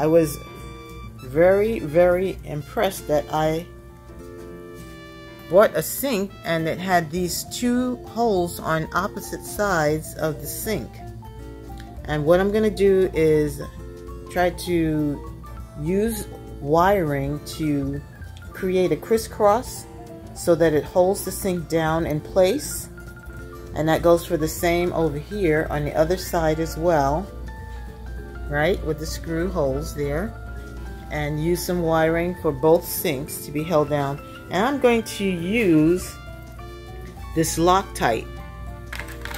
I was very, very impressed that I bought a sink and it had these two holes on opposite sides of the sink. And what I'm going to do is try to use wiring to create a crisscross so that it holds the sink down in place. And that goes for the same over here on the other side as well, right, with the screw holes there. And use some wiring for both sinks to be held down. And I'm going to use this Loctite.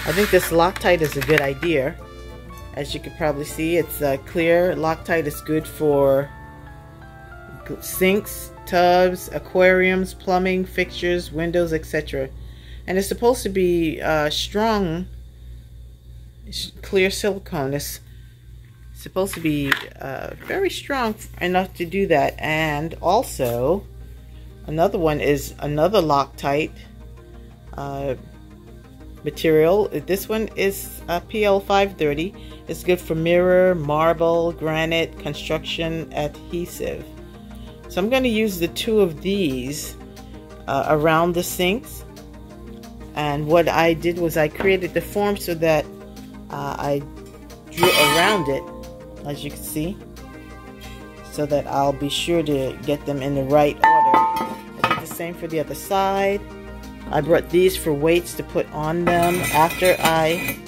I think this Loctite is a good idea. As you can probably see, it's clear. Loctite is good for sinks, tubs, aquariums, plumbing, fixtures, windows, etc. And it's supposed to be strong, clear silicone. It's supposed to be very strong enough to do that. And also, another one is another Loctite material. This one is PL 530. It's good for mirror, marble, granite, construction adhesive. So I'm going to use the two of these around the sinks. And what I did was I created the form so that I drew around it, as you can see, so that I'll be sure to get them in the right order. I did the same for the other side. I brought these for weights to put on them after I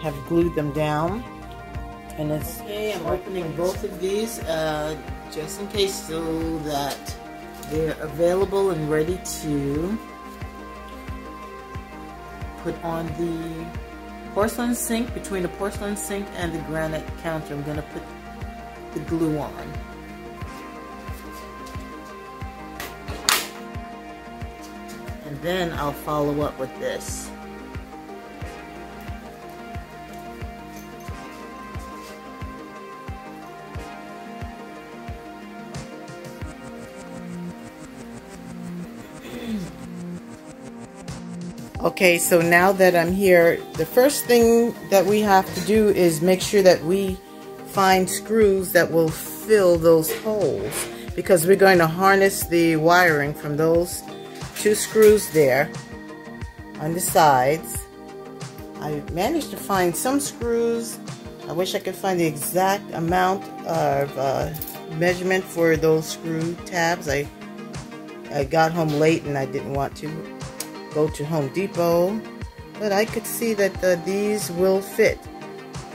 have glued them down. And it's okay. I'm opening both of these just in case, so that they're available and ready to put on the porcelain sink. Between the porcelain sink and the granite counter, I'm going to put the glue on. And then I'll follow up with this. Okay, so now that I'm here, the first thing that we have to do is make sure that we find screws that will fill those holes, because we're going to harness the wiring from those two screws there on the sides. I managed to find some screws. I wish I could find the exact amount of measurement for those screw tabs. I got home late and I didn't want to go to Home Depot, but I could see that these will fit.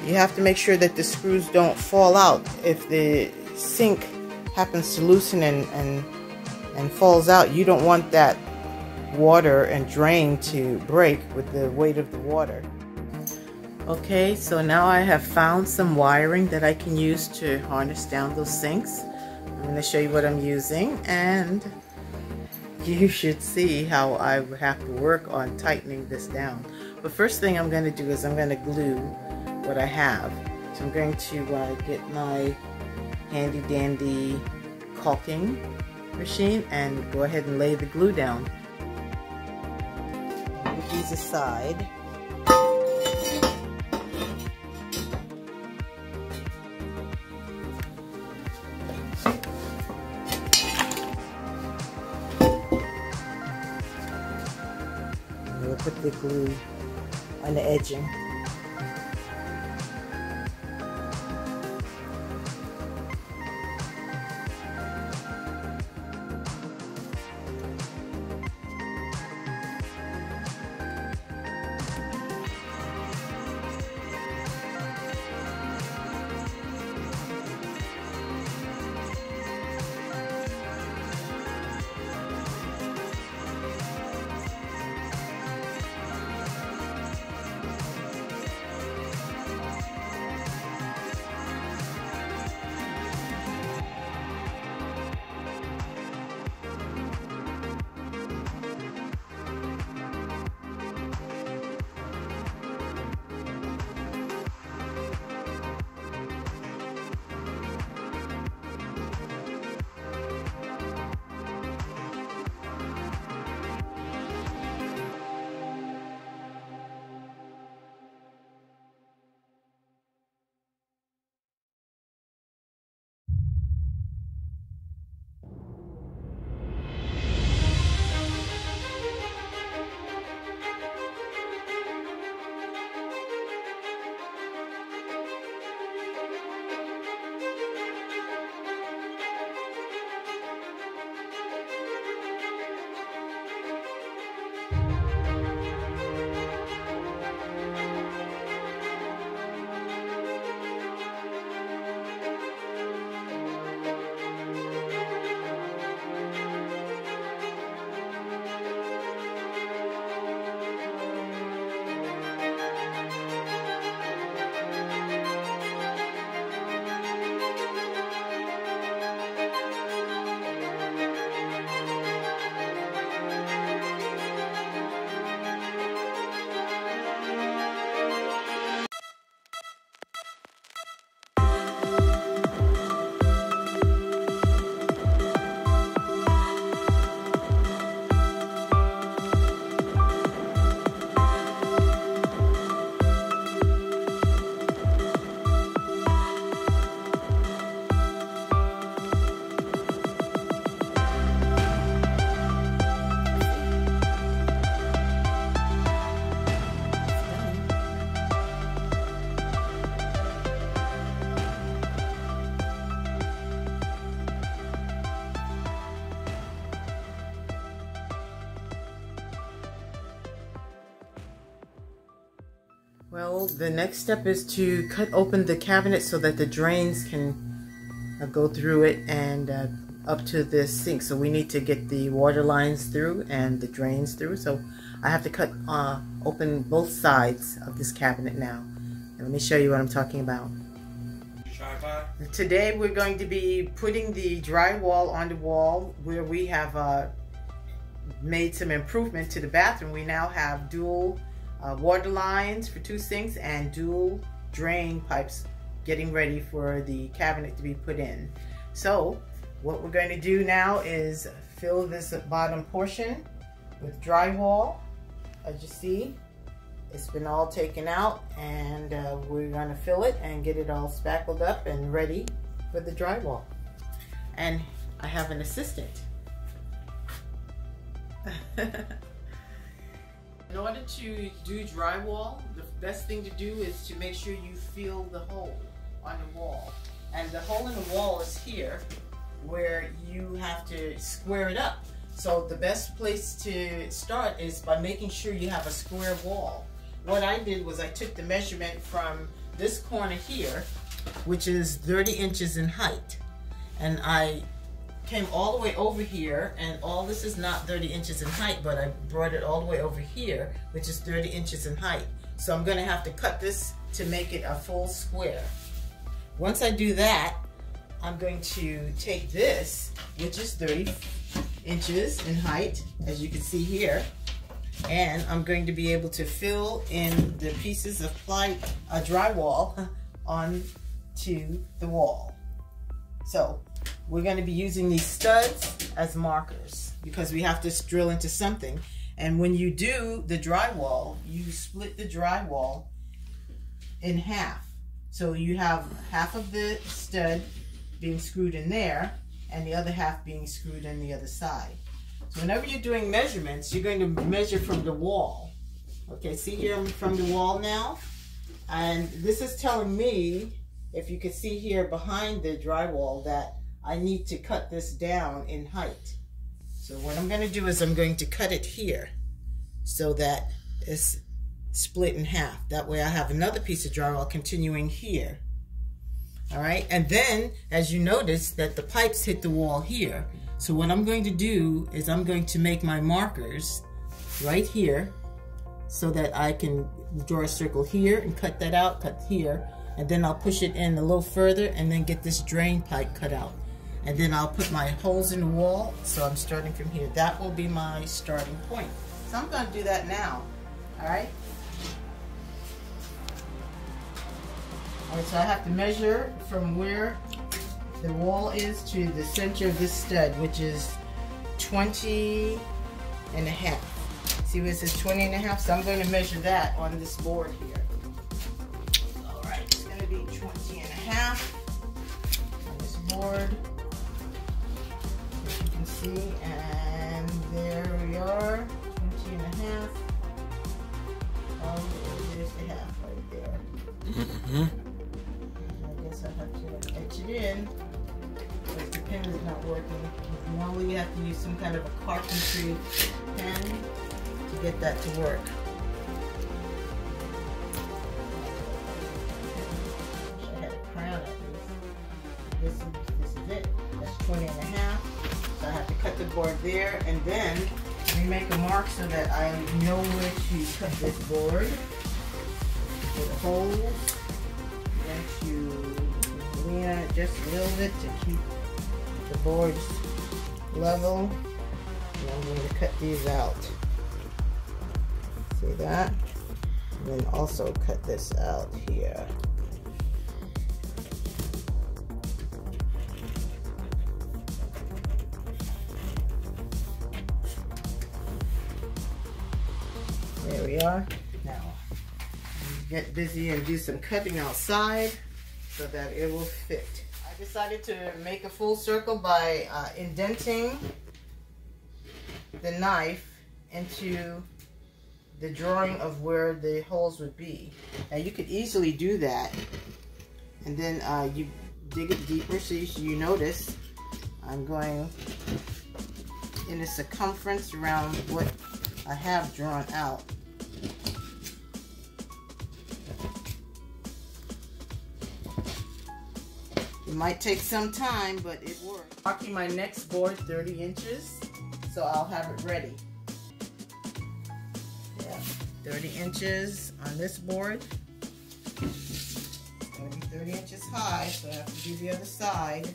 You have to make sure that the screws don't fall out. If the sink happens to loosen and falls out, you don't want that water and drain to break with the weight of the water. Okay, so now I have found some wiring that I can use to harness down those sinks. I'm going to show you what I'm using, and you should see how I would have to work on tightening this down. But first thing I'm going to do is I'm going to glue what I have. So I'm going to get my handy dandy caulking machine and go ahead and lay the glue down. Move these aside. We'll put the glue on the edging. Well, the next step is to cut open the cabinet so that the drains can go through it and up to this sink. So we need to get the water lines through and the drains through. So I have to cut open both sides of this cabinet now. And let me show you what I'm talking about. Today we're going to be putting the drywall on the wall where we have made some improvement to the bathroom. We now have dual water lines for 2 sinks and dual drain pipes getting ready for the cabinet to be put in. So what we're going to do now is fill this bottom portion with drywall. As you see, it's been all taken out, and we're going to fill it and get it all spackled up and ready for the drywall. And I have an assistant. In order to do drywall, the best thing to do is to make sure you fill the hole on the wall. And the hole in the wall is here, where you have to square it up. So the best place to start is by making sure you have a square wall. What I did was I took the measurement from this corner here, which is 30 inches in height, and I came all the way over here, and all this is not 30 inches in height, but I brought it all the way over here, which is 30 inches in height. So I'm going to have to cut this to make it a full square. Once I do that, I'm going to take this, which is 30 inches in height, as you can see here, and I'm going to be able to fill in the pieces of drywall onto the wall. So we're going to be using these studs as markers because we have to drill into something. And when you do the drywall, you split the drywall in half. So you have half of the stud being screwed in there and the other half being screwed in the other side. So whenever you're doing measurements, you're going to measure from the wall. Okay, see here I'm from the wall now? And this is telling me, if you can see here behind the drywall, that I need to cut this down in height. So what I'm going to do is I'm going to cut it here so that it's split in half. That way I have another piece of drywall continuing here. All right, and then as you notice that the pipes hit the wall here. So what I'm going to do is I'm going to make my markers right here so that I can draw a circle here and cut that out, cut here, and then I'll push it in a little further and then get this drain pipe cut out. And then I'll put my holes in the wall, so I'm starting from here. That will be my starting point. So I'm going to do that now, all right? All right, so I have to measure from where the wall is to the center of this stud, which is 20 and a half. See where it says 20 and a half? So I'm going to measure that on this board here. All right, it's going to be 20 and a half on this board. See, and there we are, 20 and a half. Oh, there's the half right there. I guess I have to etch it in because the pen is not working. Normally you have to use some kind of a carpentry pen to get that to work. Wish I had a crown at least. This is it. That's 20 and a half. I have to cut the board there, and then we make a mark so that I know where to cut this board with holes. Then to lean on it just a little bit to keep the boards level. And I'm going to cut these out. See that? And then also cut this out here. There we are. Now, get busy and do some cutting outside so that it will fit. I decided to make a full circle by indenting the knife into the drawing of where the holes would be. Now you could easily do that, and then you dig it deeper. So you notice I'm going in a circumference around what I have drawn out. It might take some time, but it works. Marking my next board 30 inches, so I'll have it ready. Yeah, 30 inches on this board. It's going to be 30 inches high, so I have to do the other side.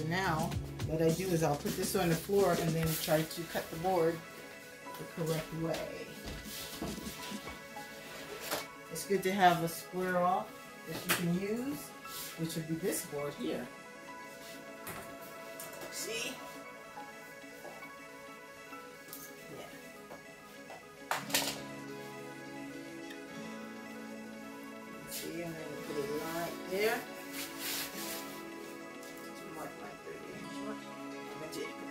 Now, what I do is I'll put this on the floor and then try to cut the board the correct way. It's good to have a square off that you can use, which would be this board here. See? Yeah. See, I'm going to put it right there.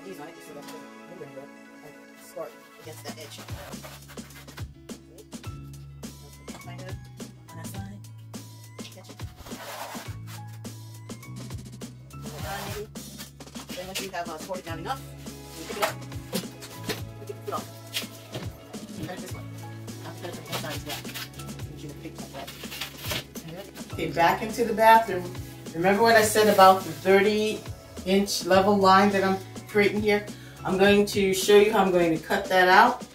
These on it so that the moving board and start against that edge. Kind of on that side. Catch it. Maybe. Then once you have scored it down enough, you pick it up. Pick it off. Cut it this way. I'll cut it from one side as well. You should pick that. Okay, back into the bathroom. Remember what I said about the 30-inch level line that I'm creating here? I'm going to show you how I'm going to cut that out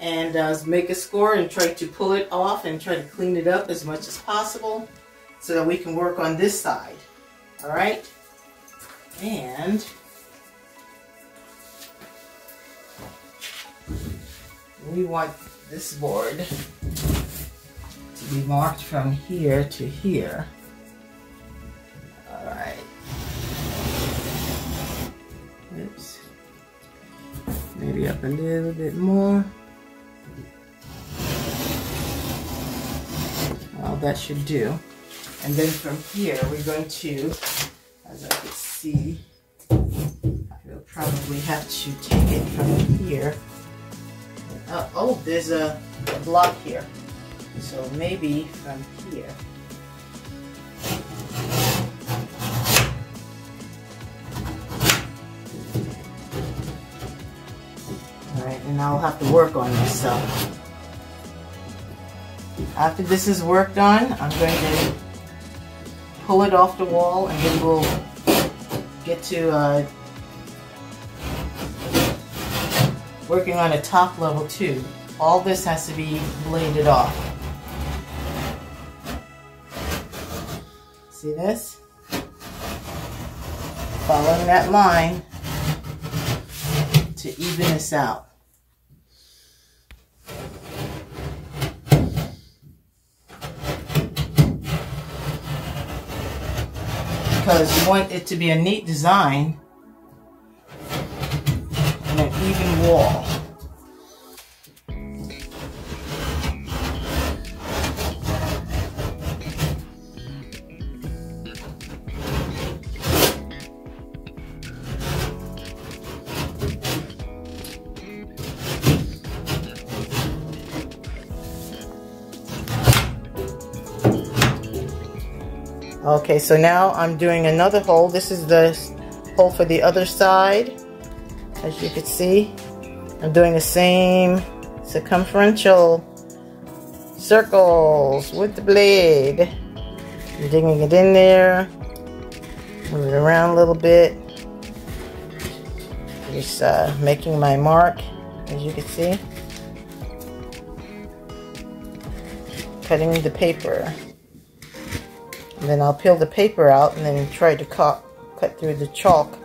and make a score and try to pull it off and try to clean it up as much as possible so that we can work on this side. Alright? And we want this board to be marked from here to here. Alright. Oops. Maybe up a little bit more. Well, that should do. And then from here, we're going to, as I can see, we'll probably have to take it from here. Oh, there's a block here. So maybe from here. Alright, and I'll have to work on this. So after this is worked on, I'm going to pull it off the wall and then we'll get to working on a top level too. All this has to be bladed off. See this? Following that line to even this out. Because you want it to be a neat design and an even wall. Okay, so now I'm doing another hole. This is the hole for the other side. As you can see, I'm doing the same circumferential circles with the blade. I'm digging it in there, move it around a little bit. Just making my mark, as you can see. Cutting the paper. And then I'll peel the paper out and then try to cut through the chalk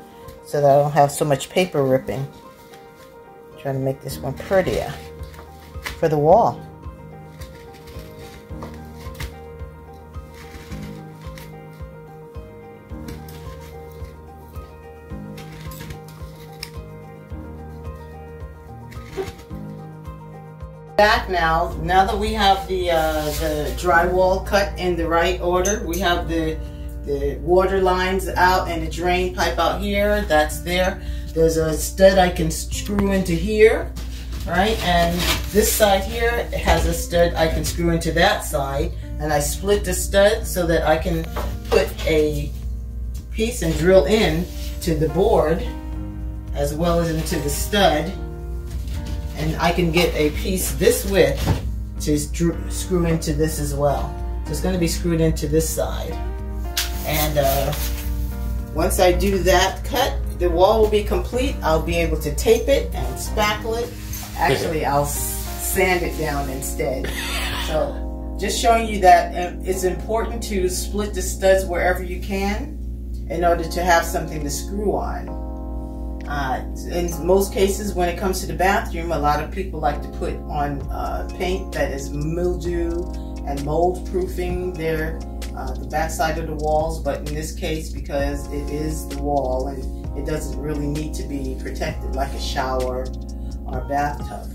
so that I don't have so much paper ripping. Trying to make this one prettier for the wall. Back now that we have the drywall cut in the right order, we have the water lines out and the drain pipe out here. That's there. There's a stud I can screw into here, right? And this side here has a stud I can screw into that side, and I split the stud so that I can put a piece and drill in to the board as well as into the stud, and I can get a piece this width to screw into this as well. So it's going to be screwed into this side, and once I do that cut, the wall will be complete. I'll be able to tape it and spackle it. Actually, I'll sand it down instead. So just showing you that it's important to split the studs wherever you can in order to have something to screw on. In most cases, when it comes to the bathroom, a lot of people like to put on paint that is mildew and mold proofing the backside of the walls, but in this case, because it is the wall and it doesn't really need to be protected like a shower or bathtub,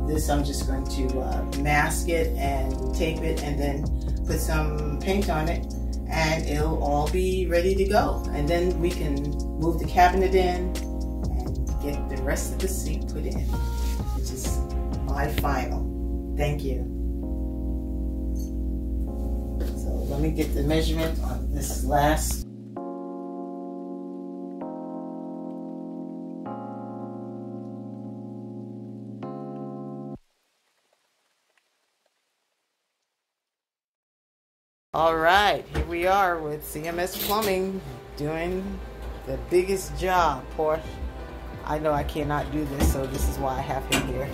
this I'm just going to mask it and tape it and then put some paint on it, and it'll all be ready to go. And then we can move the cabinet in and get the rest of the sink put in, which is my final. Thank you. So let me get the measurement on this last. All right, here we are with CMS Plumbing doing the biggest job. Porsche, I know I cannot do this, so this is why I have him here.